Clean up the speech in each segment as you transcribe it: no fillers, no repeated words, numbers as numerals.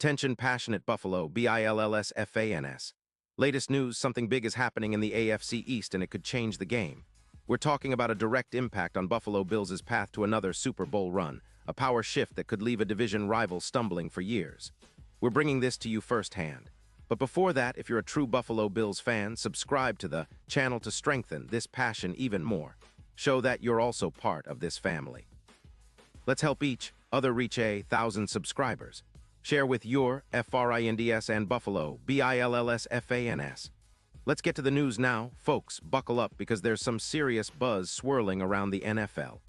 Attention passionate Buffalo, BILLSFANS. Latest news, something big is happening in the AFC East and it could change the game. We're talking about a direct impact on Buffalo Bills' path to another Super Bowl run, a power shift that could leave a division rival stumbling for years. We're bringing this to you firsthand. But before that, if you're a true Buffalo Bills fan, subscribe to the channel to strengthen this passion even more. Show that you're also part of this family. Let's help each other reach 1,000 subscribers. Share with your FRINDS and Buffalo, BILLSFANS. Let's get to the news now. Folks, buckle up because there's some serious buzz swirling around the NFL.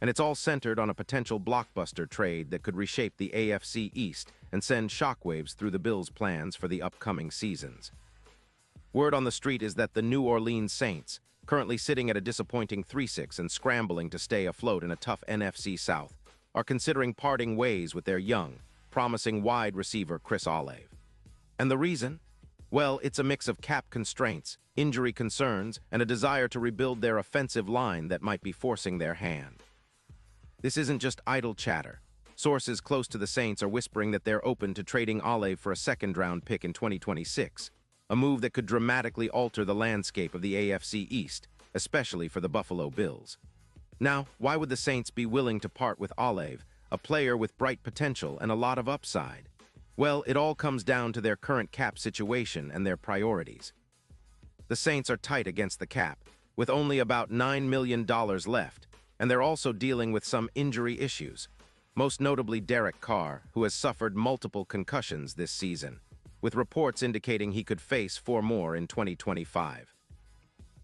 And it's all centered on a potential blockbuster trade that could reshape the AFC East and send shockwaves through the Bills' plans for the upcoming seasons. Word on the street is that the New Orleans Saints, currently sitting at a disappointing 3-6 and scrambling to stay afloat in a tough NFC South, are considering parting ways with their young, promising wide receiver Chris Olave. And the reason? Well, it's a mix of cap constraints, injury concerns, and a desire to rebuild their offensive line that might be forcing their hand. This isn't just idle chatter. Sources close to the Saints are whispering that they're open to trading Olave for a second-round pick in 2026, a move that could dramatically alter the landscape of the AFC East, especially for the Buffalo Bills. Now, why would the Saints be willing to part with Olave, a player with bright potential and a lot of upside? Well, it all comes down to their current cap situation and their priorities. The Saints are tight against the cap, with only about $9 million left, and they're also dealing with some injury issues, most notably Derek Carr, who has suffered multiple concussions this season, with reports indicating he could face 4 more in 2025.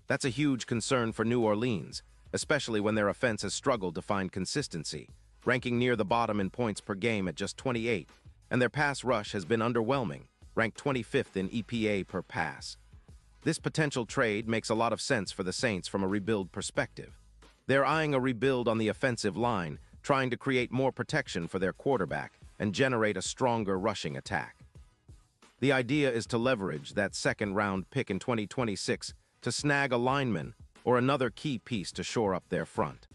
That's a huge concern for New Orleans, especially when their offense has struggled to find consistency, ranking near the bottom in points per game at just 28, and their pass rush has been underwhelming, ranked 25th in EPA per pass. This potential trade makes a lot of sense for the Saints from a rebuild perspective. They're eyeing a rebuild on the offensive line, trying to create more protection for their quarterback and generate a stronger rushing attack. The idea is to leverage that second-round pick in 2026 to snag a lineman or another key piece to shore up their front.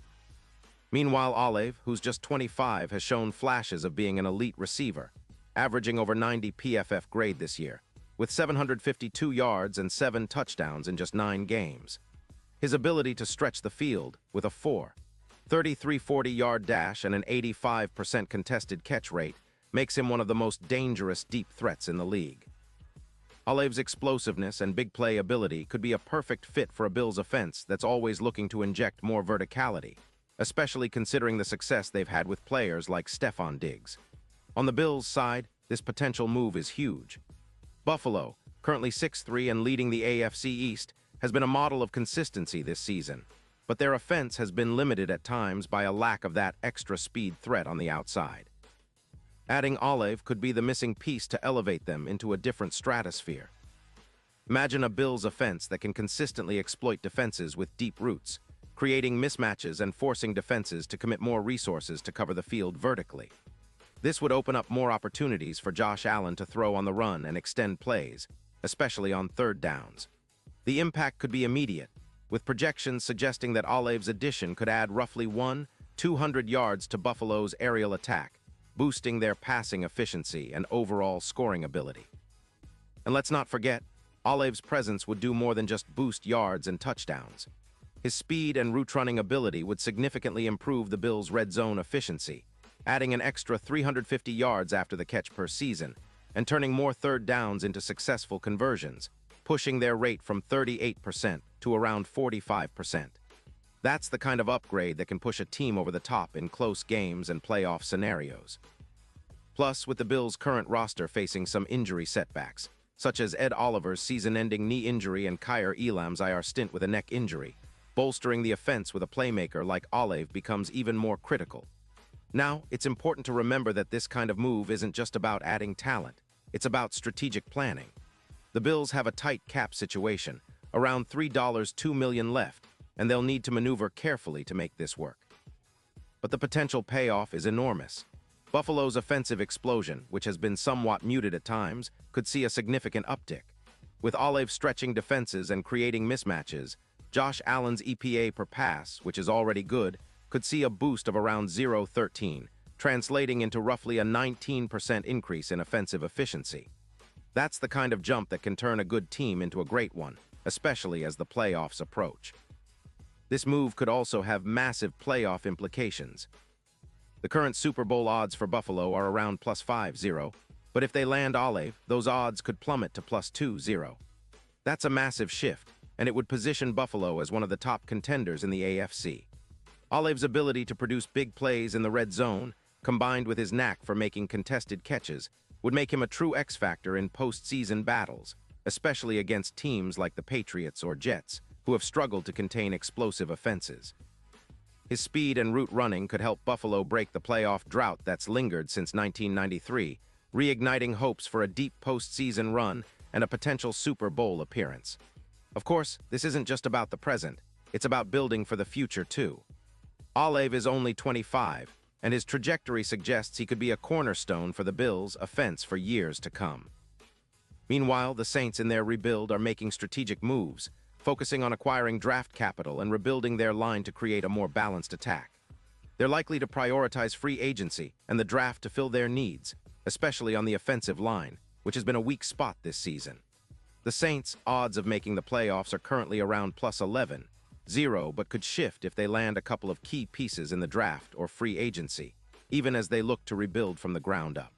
Meanwhile, Olave, who's just 25, has shown flashes of being an elite receiver, averaging over 90 PFF grade this year, with 752 yards and 7 touchdowns in just 9 games. His ability to stretch the field with a 4.33 40-yard dash and an 85% contested catch rate makes him one of the most dangerous deep threats in the league. Olave's explosiveness and big play ability could be a perfect fit for a Bills offense that's always looking to inject more verticality, especially considering the success they've had with players like Stephon Diggs. On the Bills' side, this potential move is huge. Buffalo, currently 6-3 and leading the AFC East, has been a model of consistency this season, but their offense has been limited at times by a lack of that extra speed threat on the outside. Adding Olave could be the missing piece to elevate them into a different stratosphere. Imagine a Bills offense that can consistently exploit defenses with deep roots, creating mismatches and forcing defenses to commit more resources to cover the field vertically. This would open up more opportunities for Josh Allen to throw on the run and extend plays, especially on third downs. The impact could be immediate, with projections suggesting that Olave's addition could add roughly 200 yards to Buffalo's aerial attack, boosting their passing efficiency and overall scoring ability. And let's not forget, Olave's presence would do more than just boost yards and touchdowns. His speed and route-running ability would significantly improve the Bills' red zone efficiency, adding an extra 350 yards after the catch per season, and turning more third downs into successful conversions, pushing their rate from 38% to around 45%. That's the kind of upgrade that can push a team over the top in close games and playoff scenarios. Plus, with the Bills' current roster facing some injury setbacks, such as Ed Oliver's season-ending knee injury and Kaiir Elam's IR stint with a neck injury, bolstering the offense with a playmaker like Olave becomes even more critical. Now, it's important to remember that this kind of move isn't just about adding talent, it's about strategic planning. The Bills have a tight cap situation, around $2 million left, and they'll need to maneuver carefully to make this work. But the potential payoff is enormous. Buffalo's offensive explosion, which has been somewhat muted at times, could see a significant uptick. With Olave stretching defenses and creating mismatches, Josh Allen's EPA per pass, which is already good, could see a boost of around 0.13, translating into roughly a 19% increase in offensive efficiency. That's the kind of jump that can turn a good team into a great one, especially as the playoffs approach. This move could also have massive playoff implications. The current Super Bowl odds for Buffalo are around plus 5-0, but if they land Olave, those odds could plummet to plus 2-0. That's a massive shift, and it would position Buffalo as one of the top contenders in the AFC. Olave's ability to produce big plays in the red zone, combined with his knack for making contested catches, would make him a true X-factor in postseason battles, especially against teams like the Patriots or Jets, who have struggled to contain explosive offenses. His speed and route running could help Buffalo break the playoff drought that's lingered since 1993, reigniting hopes for a deep postseason run and a potential Super Bowl appearance. Of course, this isn't just about the present, it's about building for the future too. Olave is only 25, and his trajectory suggests he could be a cornerstone for the Bills' offense for years to come. Meanwhile, the Saints in their rebuild are making strategic moves, focusing on acquiring draft capital and rebuilding their line to create a more balanced attack. They're likely to prioritize free agency and the draft to fill their needs, especially on the offensive line, which has been a weak spot this season. The Saints' odds of making the playoffs are currently around plus 11-0, but could shift if they land a couple of key pieces in the draft or free agency, even as they look to rebuild from the ground up.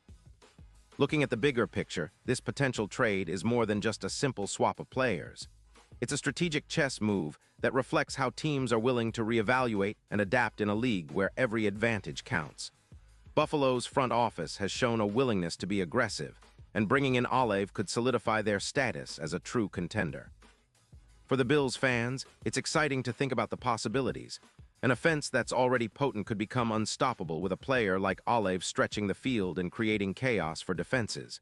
Looking at the bigger picture, this potential trade is more than just a simple swap of players. It's a strategic chess move that reflects how teams are willing to reevaluate and adapt in a league where every advantage counts. Buffalo's front office has shown a willingness to be aggressive, and bringing in Olave could solidify their status as a true contender. For the Bills fans, it's exciting to think about the possibilities. An offense that's already potent could become unstoppable with a player like Olave stretching the field and creating chaos for defenses.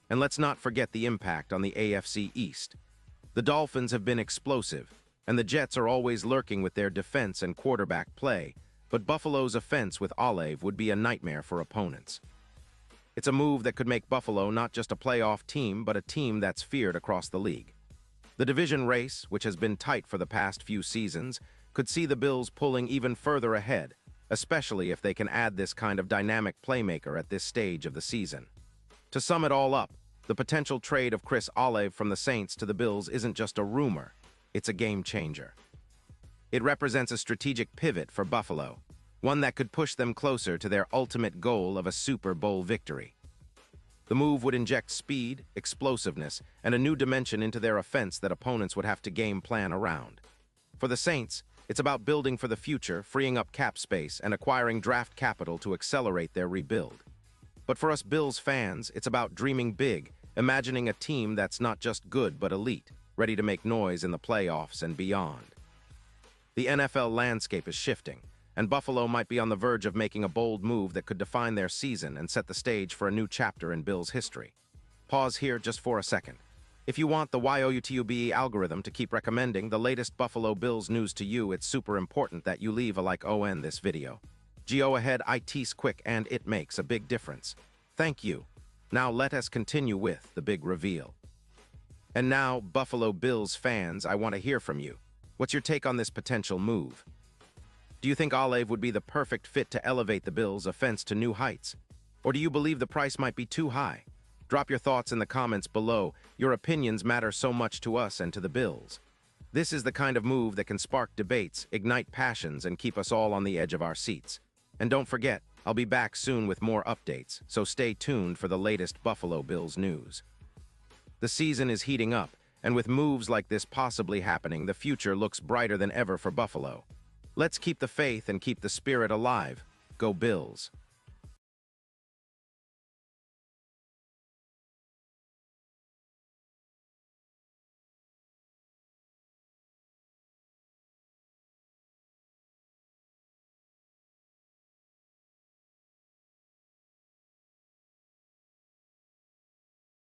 And let's not forget the impact on the AFC East. The Dolphins have been explosive, and the Jets are always lurking with their defense and quarterback play, but Buffalo's offense with Olave would be a nightmare for opponents. It's a move that could make Buffalo not just a playoff team, but a team that's feared across the league. The division race, which has been tight for the past few seasons, could see the Bills pulling even further ahead, especially if they can add this kind of dynamic playmaker at this stage of the season. To sum it all up, the potential trade of Chris Olave from the Saints to the Bills isn't just a rumor, it's a game changer. It represents a strategic pivot for Buffalo, one that could push them closer to their ultimate goal of a Super Bowl victory. The move would inject speed, explosiveness, and a new dimension into their offense that opponents would have to game plan around. For the Saints, it's about building for the future, freeing up cap space, and acquiring draft capital to accelerate their rebuild. But for us Bills fans, it's about dreaming big, imagining a team that's not just good but elite, ready to make noise in the playoffs and beyond. The NFL landscape is shifting, and Buffalo might be on the verge of making a bold move that could define their season and set the stage for a new chapter in Bills history. Pause here just for a second. If you want the YouTube algorithm to keep recommending the latest Buffalo Bills news to you, it's super important that you leave a like on this video. Go ahead, it's quick and it makes a big difference. Thank you. Now let us continue with the big reveal. And now, Buffalo Bills fans, I want to hear from you. What's your take on this potential move? Do you think Olave would be the perfect fit to elevate the Bills' offense to new heights? Or do you believe the price might be too high? Drop your thoughts in the comments below. Your opinions matter so much to us and to the Bills. This is the kind of move that can spark debates, ignite passions, and keep us all on the edge of our seats. And don't forget, I'll be back soon with more updates, so stay tuned for the latest Buffalo Bills news. The season is heating up, and with moves like this possibly happening, the future looks brighter than ever for Buffalo. Let's keep the faith and keep the spirit alive. Go Bills!